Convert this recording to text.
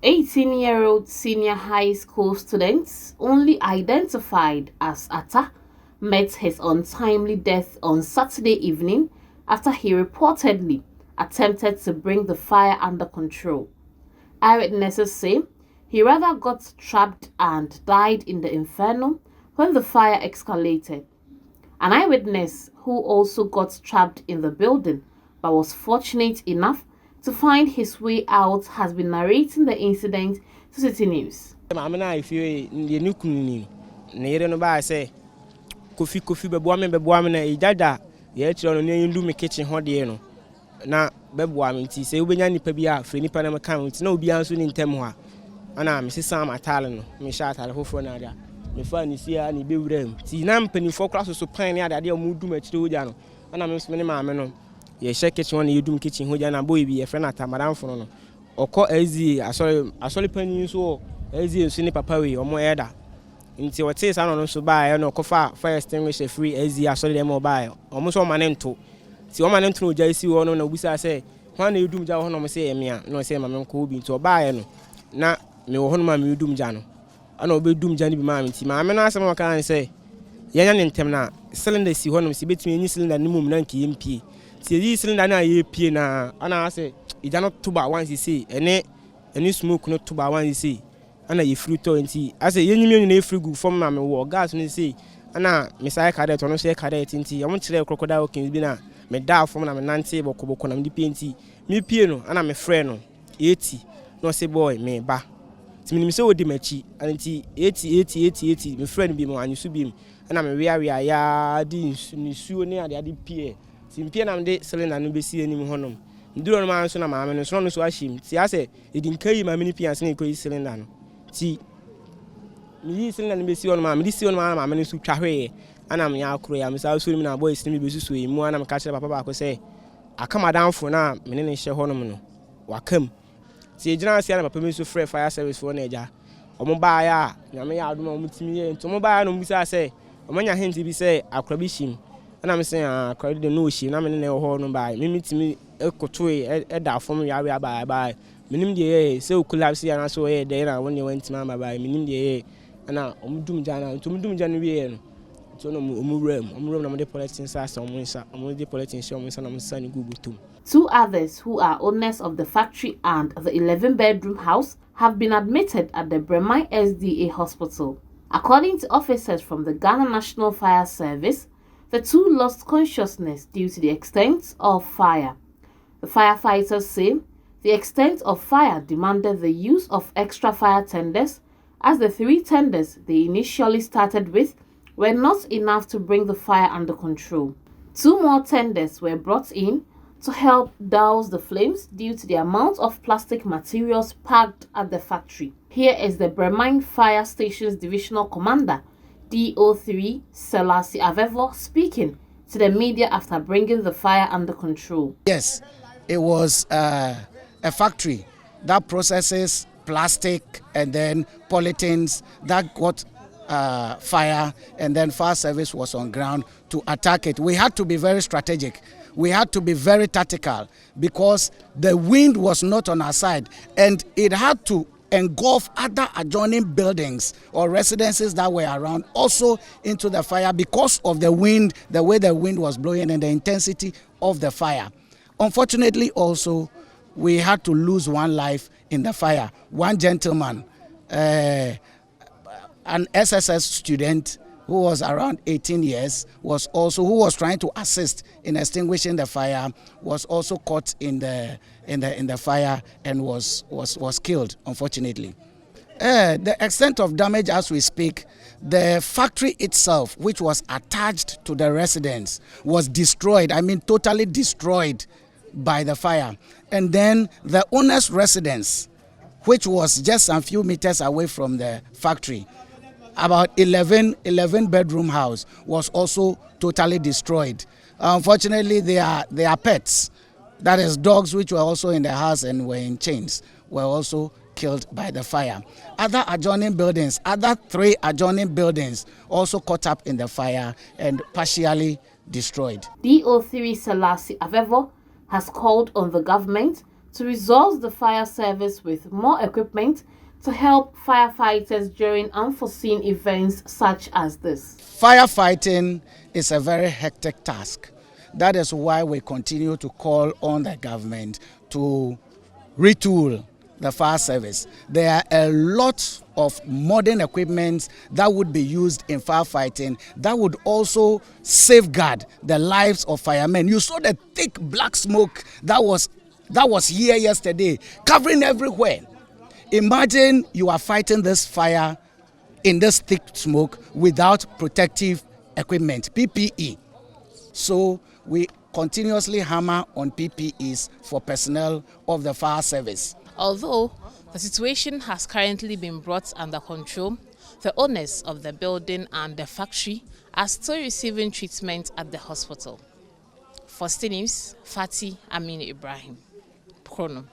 18-year-old senior high school student, only identified as Atta, met his untimely death on Saturday evening after he reportedly attempted to bring the fire under control. Eyewitnesses say he rather got trapped and died in the inferno when the fire escalated. An eyewitness who also got trapped in the building but was fortunate enough to find his way out has been narrating the incident to Citi News. Kofi beboa me na ejada ye kire no ne ndu me kitchen ho de no na beboa me nti se obenya nipa bi a fre nipa na me kan nti na obi anso ni ntem ho a ana me sesa matale no me sha atale foforo na ada me fa ni sia na bewuram ti na mpanifo kra so pan ne ade mu dum akire hoja no ana me so me maame no ye hye kitchen ho na ye dum kitchen hoja na boy bi ye fre na tamadanfo no okọ ezi asole panin so ezi ensu ni papa we omo eda nti wote sa no so baa no kofa fire extinguisher free ezi asole dem baa omo so manento ti o manento no ja isi wo no na obusa se hwan na edum ja ho no mo se emia no se ma menko obi nti obaa no na me wo ho no ma me edum ja no ana obedum ja ni bi ma me nti ma me no asem wo kan se yenya ne ntem na cylinder si ho no si betumi enyi cylinder ni mum na nke yempie ti yi cylinder na ye pie na ana ase ija no tuba wan si ene smoke no tuba wan si ana ye fruto nti ase yenyimi na efrigu fom na me wo gas no si ana me sai cadet no sai cadet nti am kire crocodile kin bi na me da fom na me nante bokoboko na me di nti me pie no ana me frɛ no 80 no say boy me ba ti me se odi machi nti 80 me frɛ no bi mo anyu su bi ana me wia ya di nsuo ne ade pie ti pie na me de cylinder no be si anim honom nduro no man so na maame no so no so ahim ti ase edinkai maame ni pia se ne koyi cylinder no ti mi cylinder no be si on maame di si on maame no so twahwe ana me akoro ya me sa so ni na boy si mi be susu yi mu ana me ka kire papa ba ko se akama danfo na me ne hye honom no wakam ti ejina ase na papa me so frɛ fire service for na eja omo ba ya nyame ya adoma omo timi ye nto mo ba ya no mu sa se omo nya hint bi se akora bi shim ana me se akora de no shim na me ne ho no ba me timi ekoto e da fom ya ba minim de se okulapse ya na so ye de na won ye wantima ma ba minim de ana omdum jana ntumdum jana wi no so no omurem na mo de politics asa omo de politics omo sa na mo sa ni gugutum. Two others who are owners of the factory and the 11-bedroom house have been admitted at the Bremai SDA hospital. According to officers from the Ghana National Fire Service, the two lost consciousness due to the extent of fire. The firefighters say the extent of fire demanded the use of extra fire tenders, as the 3 tenders they initially started with were not enough to bring the fire under control. 2 more tenders were brought in to help douse the flames due to the amount of plastic materials packed at the factory. Here is the Bremai Fire Station's Divisional Commander, DO3 Selassie Avevo, speaking to the media after bringing the fire under control. Yes, it was a factory that processes plastic and then polythenes that got fire, and then fire service was on ground to attack it. We had to be very strategic. We had to be very tactical because the wind was not on our side and it had to engulf other adjoining buildings or residences that were around also into the fire because of the wind, the way the wind was blowing and the intensity of the fire. Unfortunately also, we had to lose 1 life in the fire. One gentleman, an SSS student who was around 18 years, who was trying to assist in extinguishing the fire, was also caught in the fire and was killed, unfortunately. The extent of damage as we speak, the factory itself, which was attached to the residence, was destroyed, totally destroyed by the fire. And then the owner's residence, which was just a few meters away from the factory, about 11-bedroom house, was also totally destroyed. Unfortunately, they are pets, that is dogs which were also in the house and were in chains, were also killed by the fire. Other 3 adjoining buildings also caught up in the fire and partially destroyed. DO3 Selassie Avevo has called on the government to resource the fire service with more equipment to help firefighters during unforeseen events such as this. Firefighting is a very hectic task. That is why we continue to call on the government to retool the fire service. There are a lot of modern equipment that would be used in firefighting that would also safeguard the lives of firemen. You saw the thick black smoke that was here yesterday, covering everywhere. Imagine you are fighting this fire in this thick smoke without protective equipment, PPE. So we continuously hammer on PPEs for personnel of the fire service. Although the situation has currently been brought under control, the owners of the building and the factory are still receiving treatment at the hospital. For Citi News, Fatih Amin Ibrahim, Kronum.